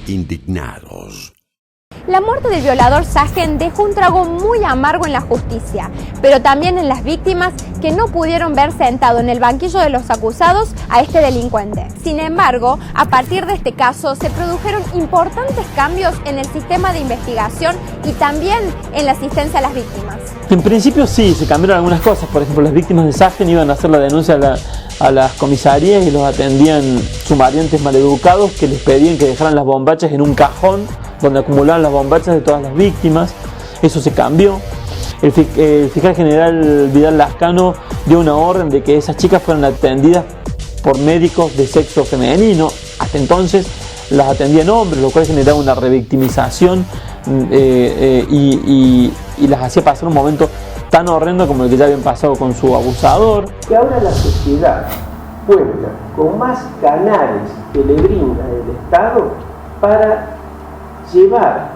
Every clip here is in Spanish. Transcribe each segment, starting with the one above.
indignados. La muerte del violador Sahjen dejó un trago muy amargo en la justicia, pero también en las víctimas que no pudieron ver sentado en el banquillo de los acusados a este delincuente. Sin embargo, a partir de este caso se produjeron importantes cambios en el sistema de investigación y también en la asistencia a las víctimas. En principio sí, se cambiaron algunas cosas. Por ejemplo, las víctimas de Sahjen iban a hacer la denuncia a las comisarías y los atendían sumariantes maleducados que les pedían que dejaran las bombachas en un cajón donde acumulaban las bombachas de todas las víctimas. Eso se cambió. El fiscal general Vidal Lascano dio una orden de que esas chicas fueran atendidas por médicos de sexo femenino. Hasta entonces las atendían hombres, lo cual generaba una revictimización y las hacía pasar un momento tan horrendo como el que ya habían pasado con su abusador. Que ahora la sociedad cuenta con más canales que le brinda el Estado para llevar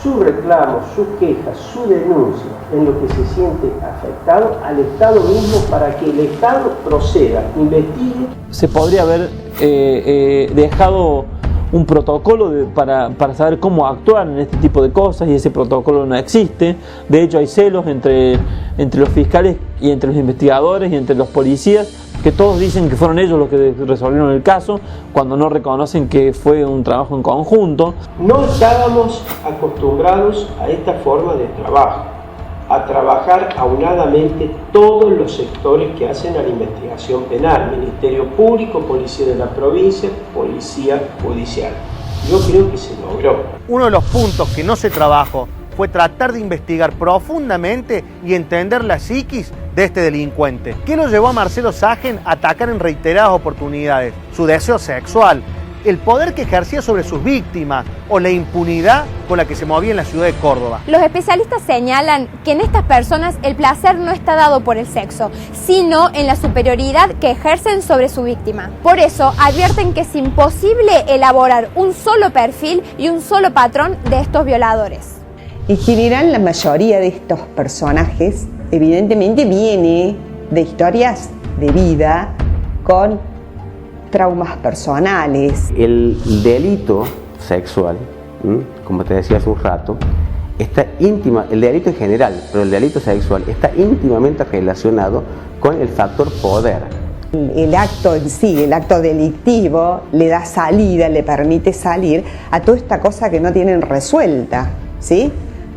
su reclamo, su queja, su denuncia en lo que se siente afectado al Estado mismo para que el Estado proceda, investigue. Se podría haber dejado un protocolo para saber cómo actuar en este tipo de cosas y ese protocolo no existe. De hecho hay celos entre los fiscales y entre los investigadores y entre los policías, que todos dicen que fueron ellos los que resolvieron el caso cuando no reconocen que fue un trabajo en conjunto. No estábamos acostumbrados a esta forma de trabajo, a trabajar aunadamente todos los sectores que hacen a la investigación penal, Ministerio Público, Policía de la Provincia, Policía Judicial. Yo creo que se logró. Uno de los puntos que no se trabajó fue tratar de investigar profundamente y entender la psiquis de este delincuente. ¿Qué lo llevó a Marcelo Sahjen a atacar en reiteradas oportunidades? Su deseo sexual, el poder que ejercía sobre sus víctimas o la impunidad con la que se movía en la ciudad de Córdoba. Los especialistas señalan que en estas personas el placer no está dado por el sexo, sino en la superioridad que ejercen sobre su víctima. Por eso advierten que es imposible elaborar un solo perfil y un solo patrón de estos violadores. En general, la mayoría de estos personajes evidentemente viene de historias de vida con traumas personales. El delito sexual, como te decía hace un rato, el delito en general, pero el delito sexual está íntimamente relacionado con el factor poder. El acto en sí, el acto delictivo, le da salida, le permite salir a toda esta cosa que no tienen resuelta, ¿sí?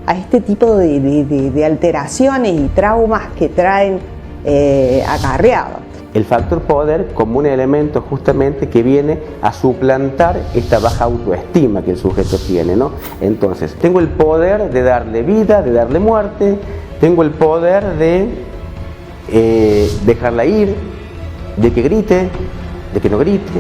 A este tipo de alteraciones y traumas que traen acarreados. El factor poder como un elemento justamente que viene a suplantar esta baja autoestima que el sujeto tiene, ¿no? Entonces, tengo el poder de darle vida, de darle muerte, tengo el poder de dejarla ir, de que grite, de que no grite.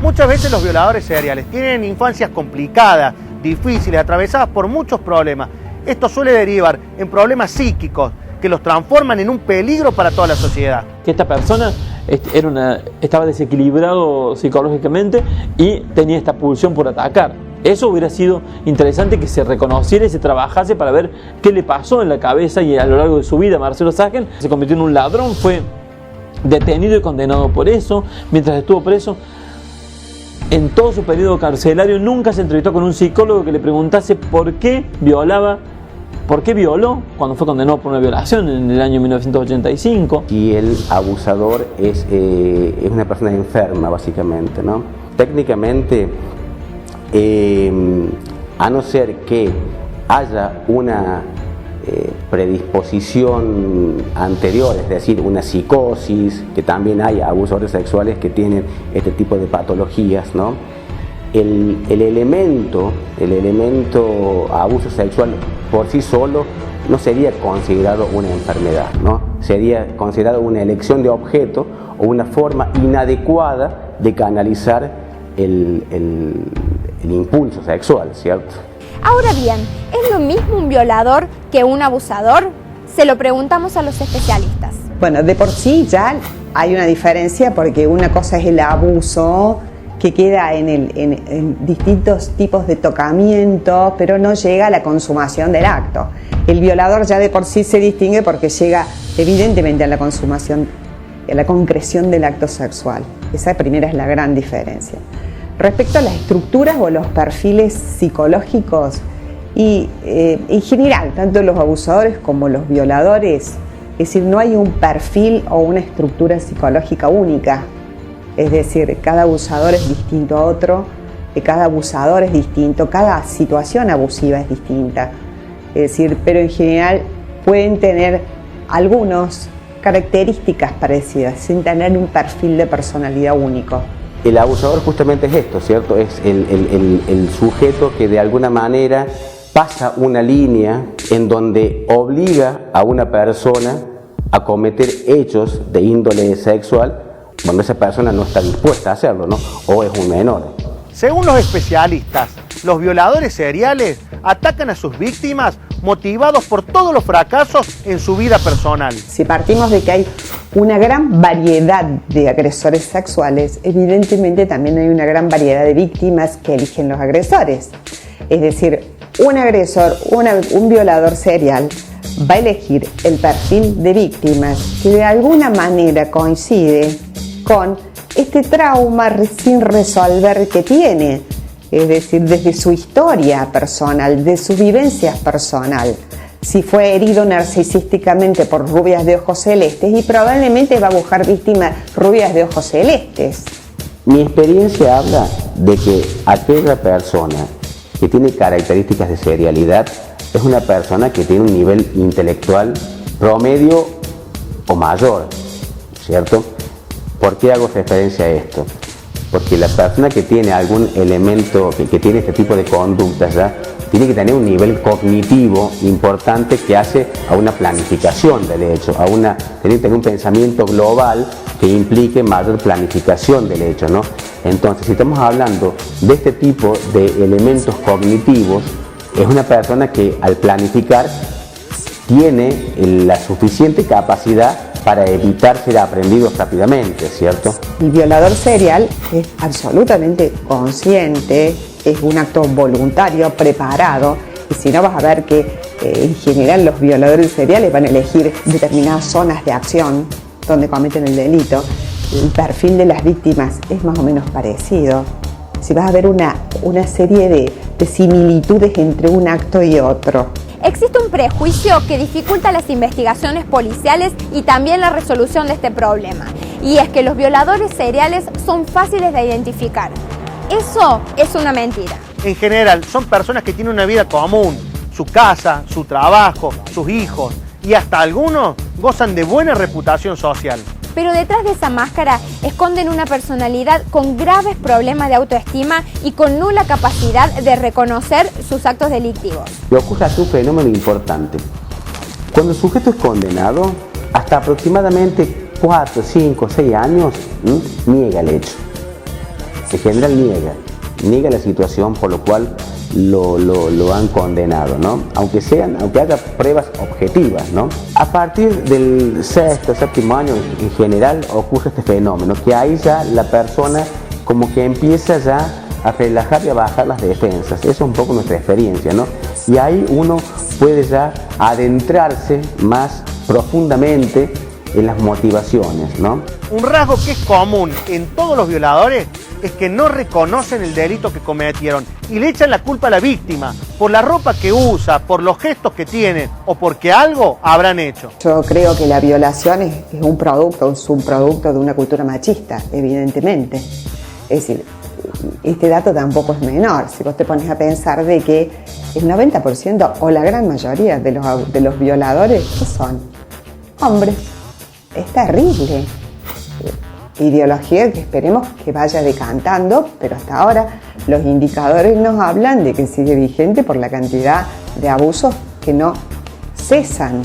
Muchas veces los violadores seriales tienen infancias complicadas, difíciles, atravesadas por muchos problemas. Esto suele derivar en problemas psíquicos que los transforman en un peligro para toda la sociedad. Que esta persona estaba desequilibrado psicológicamente y tenía esta pulsión por atacar. Eso hubiera sido interesante que se reconociera y se trabajase para ver qué le pasó en la cabeza y a lo largo de su vida. Marcelo Sahjen se convirtió en un ladrón, fue detenido y condenado por eso. Mientras estuvo preso, en todo su periodo carcelario nunca se entrevistó con un psicólogo que le preguntase por qué violó cuando fue condenado por una violación en el año 1985. Y el abusador es una persona enferma, básicamente, ¿no? Técnicamente, a no ser que haya una predisposición anterior, es decir, una psicosis, que también hay abusadores sexuales que tienen este tipo de patologías, ¿no? El elemento abuso sexual por sí solo no sería considerado una enfermedad, ¿no? Sería considerado una elección de objeto o una forma inadecuada de canalizar el impulso sexual, ¿cierto? Ahora bien, ¿es lo mismo un violador que un abusador? Se lo preguntamos a los especialistas. Bueno, de por sí ya hay una diferencia porque una cosa es el abuso que queda en distintos tipos de tocamiento, pero no llega a la consumación del acto. El violador ya de por sí se distingue porque llega evidentemente a la consumación, a la concreción del acto sexual. Esa primera es la gran diferencia. Respecto a las estructuras o los perfiles psicológicos, y en general, tanto los abusadores como los violadores, es decir, no hay un perfil o una estructura psicológica única. Es decir, cada abusador es distinto a otro, cada abusador es distinto, cada situación abusiva es distinta. Es decir, pero en general pueden tener algunas características parecidas, sin tener un perfil de personalidad único. El abusador justamente es esto, ¿cierto? Es el sujeto que de alguna manera pasa una línea en donde obliga a una persona a cometer hechos de índole sexual cuando esa persona no está dispuesta a hacerlo, ¿no? O es un menor. Según los especialistas, los violadores seriales atacan a sus víctimas motivados por todos los fracasos en su vida personal. Si partimos de que hay una gran variedad de agresores sexuales, evidentemente también hay una gran variedad de víctimas que eligen los agresores. Es decir, un agresor, un violador serial va a elegir el perfil de víctimas que de alguna manera coincide con este trauma sin resolver que tiene, es decir, desde su historia personal, de sus vivencias personal. Si fue herido narcisísticamente por rubias de ojos celestes, y probablemente va a buscar víctimas rubias de ojos celestes. Mi experiencia habla de que aquella persona que tiene características de serialidad es una persona que tiene un nivel intelectual promedio o mayor, ¿cierto? ¿Por qué hago referencia a esto? Porque la persona que tiene algún elemento, que tiene este tipo de conductas ya, tiene que tener un nivel cognitivo importante que hace a una planificación del hecho, tiene que tener un pensamiento global que implique mayor planificación del hecho, ¿no? Entonces, si estamos hablando de este tipo de elementos cognitivos, es una persona que al planificar tiene la suficiente capacidad para evitar ser aprendidos rápidamente, ¿cierto? El violador serial es absolutamente consciente, es un acto voluntario, preparado, y si no vas a ver que en general los violadores seriales van a elegir determinadas zonas de acción donde cometen el delito. El perfil de las víctimas es más o menos parecido. Si vas a ver una serie de similitudes entre un acto y otro. Existe un prejuicio que dificulta las investigaciones policiales y también la resolución de este problema, y es que los violadores seriales son fáciles de identificar. Eso es una mentira. En general, son personas que tienen una vida común, su casa, su trabajo, sus hijos, y hasta algunos gozan de buena reputación social. Pero detrás de esa máscara esconden una personalidad con graves problemas de autoestima y con nula capacidad de reconocer sus actos delictivos. Y ocurre aquí un fenómeno importante. Cuando el sujeto es condenado, hasta aproximadamente 4, 5, 6 años, niega el hecho. En general niega la situación por lo cual lo han condenado, ¿no? Aunque haya pruebas objetivas, ¿no? A partir del sexto, séptimo año, en general ocurre este fenómeno, que ahí ya la persona como que empieza ya a relajar y a bajar las defensas. Eso es un poco nuestra experiencia, ¿no? Y ahí uno puede ya adentrarse más profundamente en las motivaciones, ¿no? Un rasgo que es común en todos los violadores es que no reconocen el delito que cometieron y le echan la culpa a la víctima por la ropa que usa, por los gestos que tiene o porque algo habrán hecho. Yo creo que la violación es un subproducto de una cultura machista, evidentemente. Es decir, este dato tampoco es menor. Si vos te pones a pensar de que el 90% o la gran mayoría de los violadores, ¿qué son? Hombres. Es terrible. Ideología que esperemos que vaya decantando, pero hasta ahora los indicadores nos hablan de que sigue vigente por la cantidad de abusos que no cesan.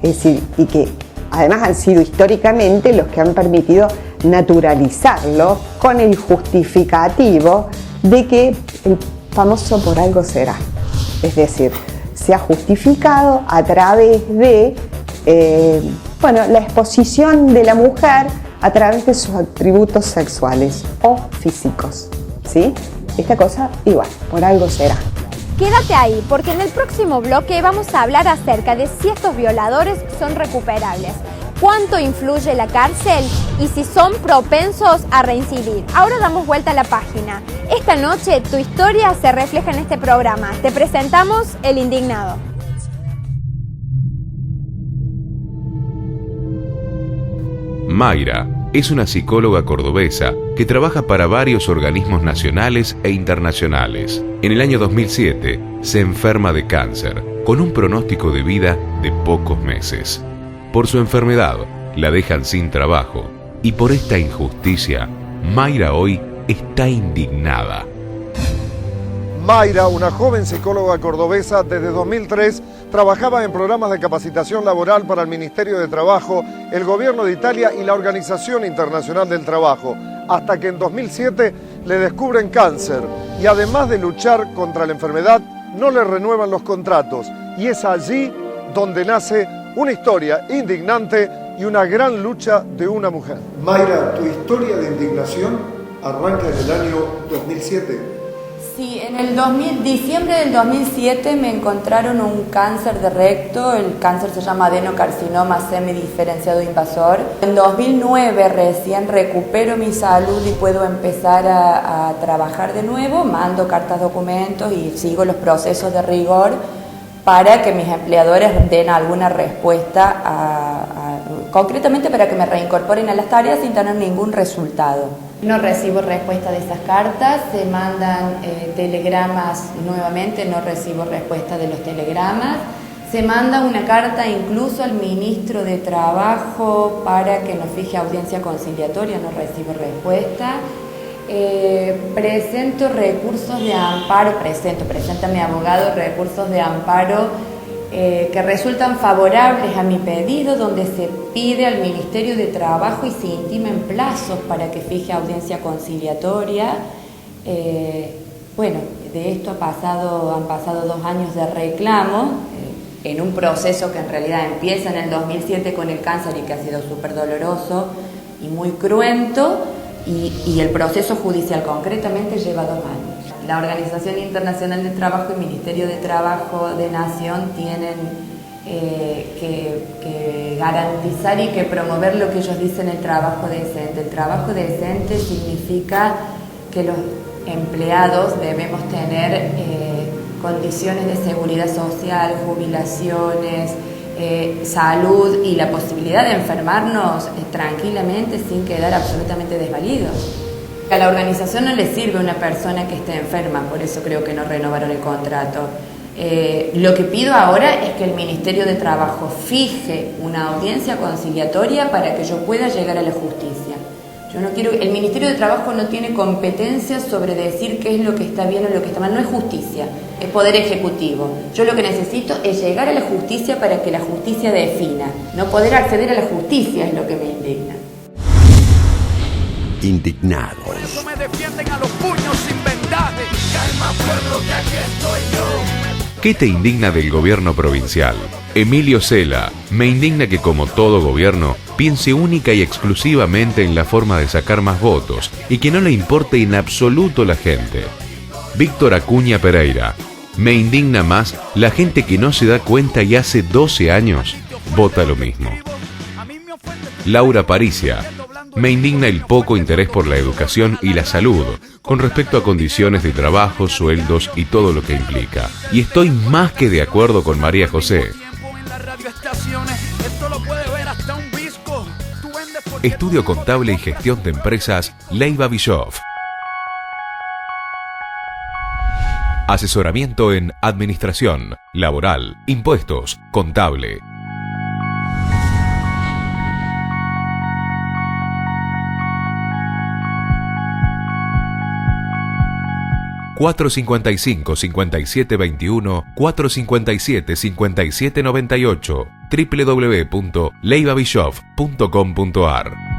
Es decir, y que además han sido históricamente los que han permitido naturalizarlo con el justificativo de que el famoso por algo será. Es decir, se ha justificado a través de la exposición de la mujer a través de sus atributos sexuales o físicos, ¿sí? Esta cosa igual, por algo será. Quédate ahí, porque en el próximo bloque vamos a hablar acerca de si estos violadores son recuperables, cuánto influye la cárcel y si son propensos a reincidir. Ahora damos vuelta a la página. Esta noche tu historia se refleja en este programa. Te presentamos El Indignado. Mayra es una psicóloga cordobesa que trabaja para varios organismos nacionales e internacionales. En el año 2007 se enferma de cáncer, con un pronóstico de vida de pocos meses. Por su enfermedad, la dejan sin trabajo y por esta injusticia, Mayra hoy está indignada. Mayra, una joven psicóloga cordobesa, desde 2003 trabajaba en programas de capacitación laboral para el Ministerio de Trabajo, el Gobierno de Italia y la Organización Internacional del Trabajo, hasta que en 2007 le descubren cáncer y además de luchar contra la enfermedad, no le renuevan los contratos. Y es allí donde nace una historia indignante y una gran lucha de una mujer. Mayra, tu historia de indignación arranca en el año 2007. Sí, en el diciembre del 2007 me encontraron un cáncer de recto. El cáncer se llama adenocarcinoma semidiferenciado invasor. En 2009 recién recupero mi salud y puedo empezar a trabajar de nuevo. Mando cartas, documentos y sigo los procesos de rigor para que mis empleadores den alguna respuesta, concretamente para que me reincorporen a las tareas sin tener ningún resultado. No recibo respuesta de esas cartas, se mandan telegramas nuevamente, no recibo respuesta de los telegramas. Se manda una carta incluso al ministro de Trabajo para que nos fije audiencia conciliatoria, no recibo respuesta. Presento recursos de amparo, presenta mi abogado recursos de amparo que resultan favorables a mi pedido, donde se pide al Ministerio de Trabajo y se intimen plazos para que fije audiencia conciliatoria. Bueno, de esto han pasado 2 años de reclamo, en un proceso que en realidad empieza en el 2007 con el cáncer y que ha sido súper doloroso y muy cruento, y el proceso judicial concretamente lleva 2 años. La Organización Internacional del Trabajo y el Ministerio de Trabajo de Nación tienen que garantizar y que promover lo que ellos dicen el trabajo decente. El trabajo decente significa que los empleados debemos tener condiciones de seguridad social, jubilaciones, salud y la posibilidad de enfermarnos tranquilamente sin quedar absolutamente desvalidos. A la organización no le sirve una persona que esté enferma, por eso creo que no renovaron el contrato. Lo que pido ahora es que el Ministerio de Trabajo fije una audiencia conciliatoria para que yo pueda llegar a la justicia. El Ministerio de Trabajo no tiene competencia sobre decir qué es lo que está bien o lo que está mal, no es justicia, es poder ejecutivo. Yo lo que necesito es llegar a la justicia para que la justicia defina. No poder acceder a la justicia es lo que me indigna. Indignados. Por eso me defienden a los puños sin vendaje. Calma, pueblo, que aquí estoy yo. ¿Qué te indigna del gobierno provincial? Emilio Cela: me indigna que, como todo gobierno, piense única y exclusivamente en la forma de sacar más votos y que no le importe en absoluto la gente. Víctor Acuña Pereira: me indigna más la gente que no se da cuenta y hace 12 años vota lo mismo. Laura Paricia: me indigna el poco interés por la educación y la salud, con respecto a condiciones de trabajo, sueldos y todo lo que implica. Y estoy más que de acuerdo con María José. Estudio Contable y Gestión de Empresas, Leiva Bischoff. Asesoramiento en administración, laboral, impuestos, contable. (455-5721), 457-5798, www.leivabischoff.com.ar.